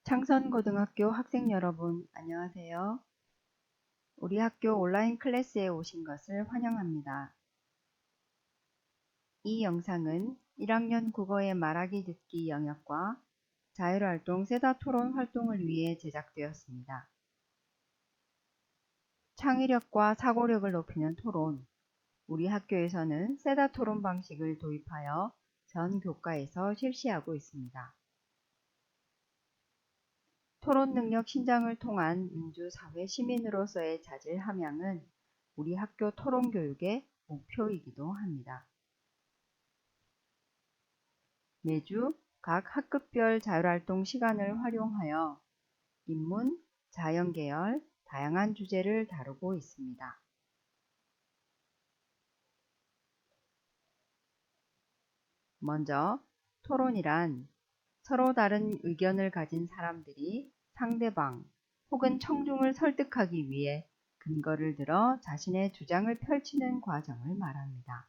창선고등학교 학생 여러분, 안녕하세요. 우리 학교 온라인 클래스에 오신 것을 환영합니다. 이 영상은 1학년 국어의 말하기 듣기 영역과 자율활동 세다 토론 활동을 위해 제작되었습니다. 창의력과 사고력을 높이는 토론, 우리 학교에서는 세다 토론 방식을 도입하여 전 교과에서 실시하고 있습니다. 토론 능력 신장을 통한 민주사회 시민으로서의 자질 함양은 우리 학교 토론 교육의 목표이기도 합니다. 매주 각 학급별 자율활동 시간을 활용하여 인문, 자연계열, 다양한 주제를 다루고 있습니다. 먼저 토론이란 서로 다른 의견을 가진 사람들이 상대방 혹은 청중을 설득하기 위해 근거를 들어 자신의 주장을 펼치는 과정을 말합니다.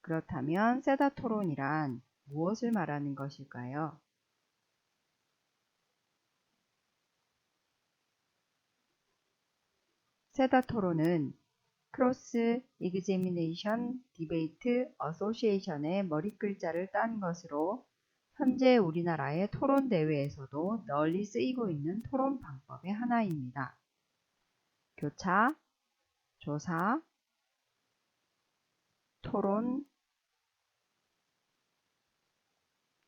그렇다면 세다 토론이란 무엇을 말하는 것일까요? 세다 토론은 크로스 이그제미네이션 디베이트 어소시에이션의 머릿글자를 딴 것으로 현재 우리나라의 토론 대회에서도 널리 쓰이고 있는 토론 방법의 하나입니다. 교차, 조사, 토론,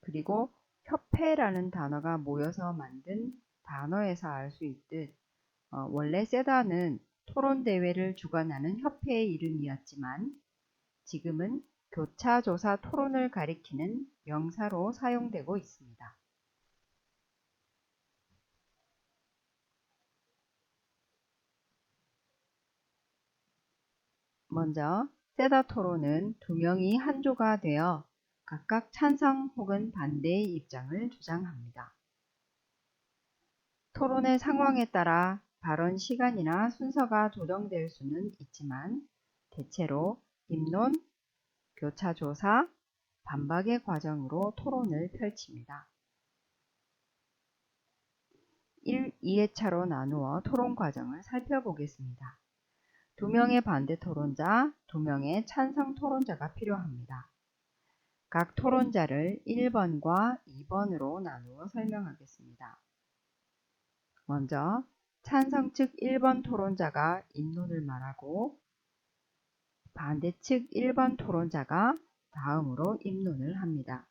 그리고 협회라는 단어가 모여서 만든 단어에서 알 수 있듯 원래 세다는 토론 대회를 주관하는 협회의 이름이었지만 지금은 교차, 조사, 토론을 가리키는 명사로 사용되고 있습니다. 먼저 세다 토론은 두 명이 한 조가 되어 각각 찬성 혹은 반대의 입장을 주장합니다. 토론의 상황에 따라 발언 시간이나 순서가 조정될 수는 있지만 대체로 입론, 교차 조사, 반박의 과정으로 토론을 펼칩니다. 1, 2회차로 나누어 토론 과정을 살펴보겠습니다. 2명의 반대 토론자, 2명의 찬성 토론자가 필요합니다. 각 토론자를 1번과 2번으로 나누어 설명하겠습니다. 먼저 찬성 측 1번 토론자가 입론을 말하고 반대 측 1번 토론자가 다음으로 입론을 합니다.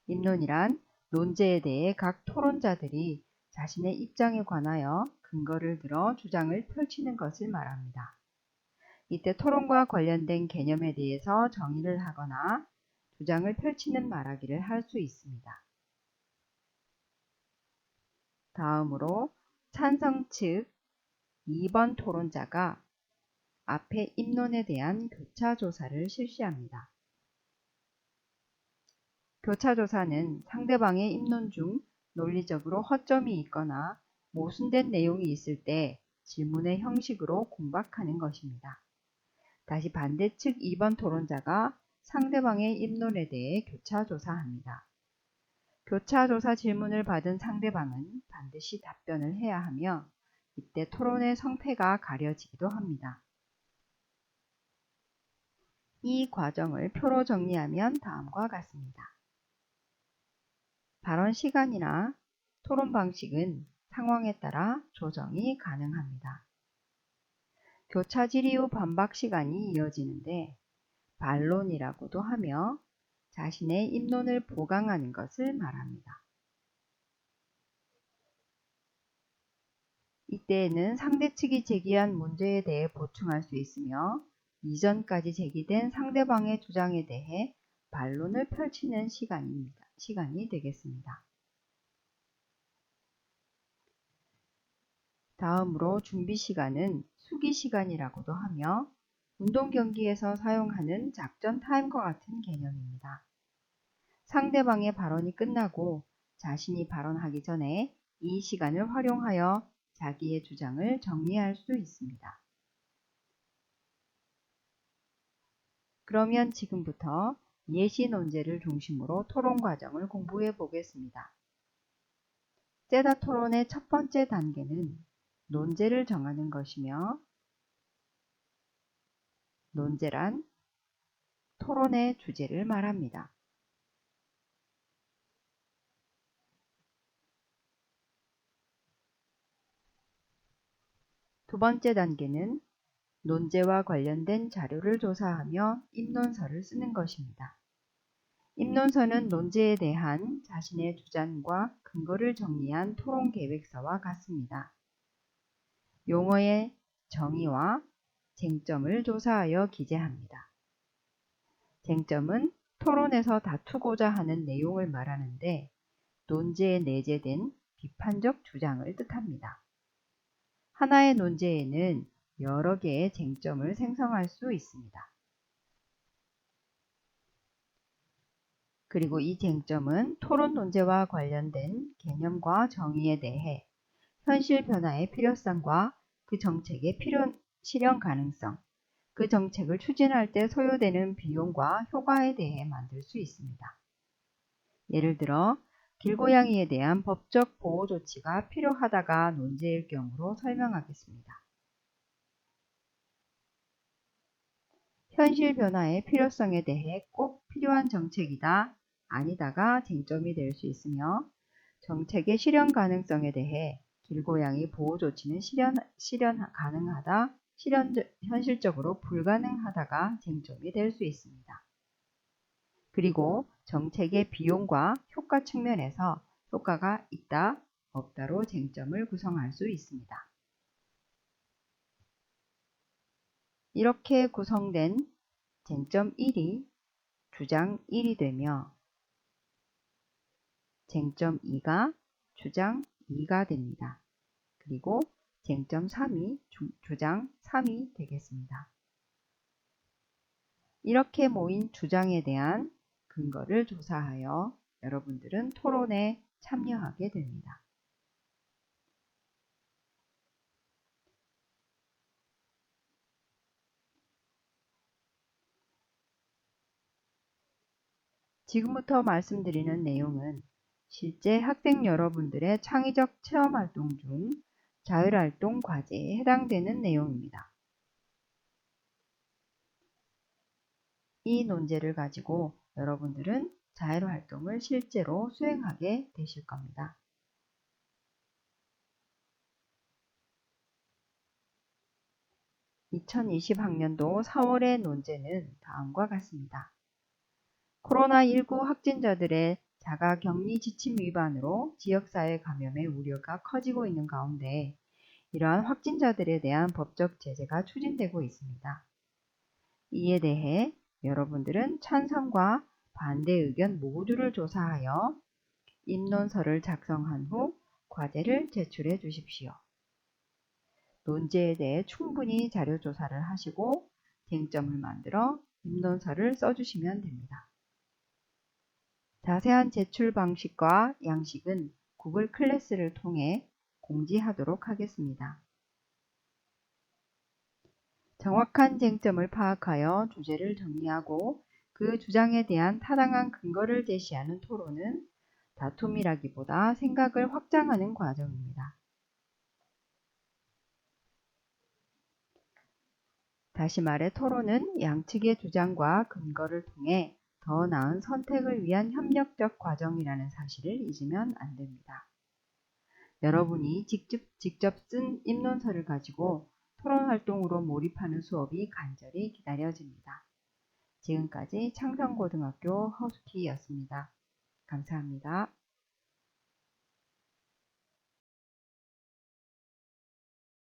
입론이란 논제에 대해 각 토론자들이 자신의 입장에 관하여 근거를 들어 주장을 펼치는 것을 말합니다. 이때 토론과 관련된 개념에 대해서 정의를 하거나 주장을 펼치는 말하기를 할 수 있습니다. 다음으로 찬성 측 2번 토론자가 앞의 입론에 대한 교차 조사를 실시합니다. 교차 조사는 상대방의 입론 중 논리적으로 허점이 있거나 모순된 내용이 있을 때 질문의 형식으로 공박하는 것입니다. 다시 반대측 2번 토론자가 상대방의 입론에 대해 교차 조사합니다. 교차 조사 질문을 받은 상대방은 반드시 답변을 해야 하며 이때 토론의 성패가 가려지기도 합니다. 이 과정을 표로 정리하면 다음과 같습니다. 발언 시간이나 토론 방식은 상황에 따라 조정이 가능합니다. 교차 질의 후 반박 시간이 이어지는데 반론이라고도 하며 자신의 입론을 보강하는 것을 말합니다. 이때에는 상대 측이 제기한 문제에 대해 보충할 수 있으며 이전까지 제기된 상대방의 주장에 대해 반론을 펼치는 시간이 되겠습니다. 다음으로 준비 시간은 수기 시간이라고도 하며 운동 경기에서 사용하는 작전 타임과 같은 개념입니다. 상대방의 발언이 끝나고 자신이 발언하기 전에 이 시간을 활용하여 자기의 주장을 정리할 수 있습니다. 그러면 지금부터 예시 논제를 중심으로 토론 과정을 공부해 보겠습니다. 세다 토론의 첫 번째 단계는 논제를 정하는 것이며, 논제란 토론의 주제를 말합니다. 두 번째 단계는 논제와 관련된 자료를 조사하며 입론서를 쓰는 것입니다. 입론서는 논제에 대한 자신의 주장과 근거를 정리한 토론 계획서와 같습니다. 용어의 정의와 쟁점을 조사하여 기재합니다. 쟁점은 토론에서 다투고자 하는 내용을 말하는데, 논제에 내재된 비판적 주장을 뜻합니다. 하나의 논제에는 여러 개의 쟁점을 생성할 수 있습니다. 그리고 이 쟁점은 토론 논제와 관련된 개념과 정의에 대해 현실 변화의 필요성과 그 정책의 실현 가능성, 그 정책을 추진할 때 소요되는 비용과 효과에 대해 만들 수 있습니다. 예를 들어 길고양이에 대한 법적 보호 조치가 필요하다가 논제일 경우로 설명하겠습니다. 현실 변화의 필요성에 대해 꼭 필요한 정책이다, 아니다가 쟁점이 될 수 있으며, 정책의 실현 가능성에 대해 길고양이 보호 조치는 실현 가능하다, 현실적으로 불가능하다가 쟁점이 될 수 있습니다. 그리고 정책의 비용과 효과 측면에서 효과가 있다, 없다로 쟁점을 구성할 수 있습니다. 이렇게 구성된 쟁점 1이 주장 1이 되며, 쟁점 2가 주장 2가 됩니다. 그리고 쟁점 3이 주장 3이 되겠습니다. 이렇게 모인 주장에 대한 근거를 조사하여 여러분들은 토론에 참여하게 됩니다. 지금부터 말씀드리는 내용은 실제 학생 여러분들의 창의적 체험활동 중 자율활동 과제에 해당되는 내용입니다. 이 논제를 가지고 여러분들은 자율활동을 실제로 수행하게 되실 겁니다. 2020학년도 4월의 논제는 다음과 같습니다. 코로나19 확진자들의 자가격리 지침 위반으로 지역사회 감염의 우려가 커지고 있는 가운데 이러한 확진자들에 대한 법적 제재가 추진되고 있습니다. 이에 대해 여러분들은 찬성과 반대 의견 모두를 조사하여 입론서를 작성한 후 과제를 제출해 주십시오. 논제에 대해 충분히 자료 조사를 하시고 쟁점을 만들어 입론서를 써주시면 됩니다. 자세한 제출 방식과 양식은 구글 클래스를 통해 공지하도록 하겠습니다. 정확한 쟁점을 파악하여 주제를 정리하고 그 주장에 대한 타당한 근거를 제시하는 토론은 다툼이라기보다 생각을 확장하는 과정입니다. 다시 말해 토론은 양측의 주장과 근거를 통해 더 나은 선택을 위한 협력적 과정이라는 사실을 잊으면 안 됩니다. 여러분이 직접 쓴 입론서를 가지고 토론 활동으로 몰입하는 수업이 간절히 기다려집니다. 지금까지 창성고등학교 허스키였습니다. 감사합니다.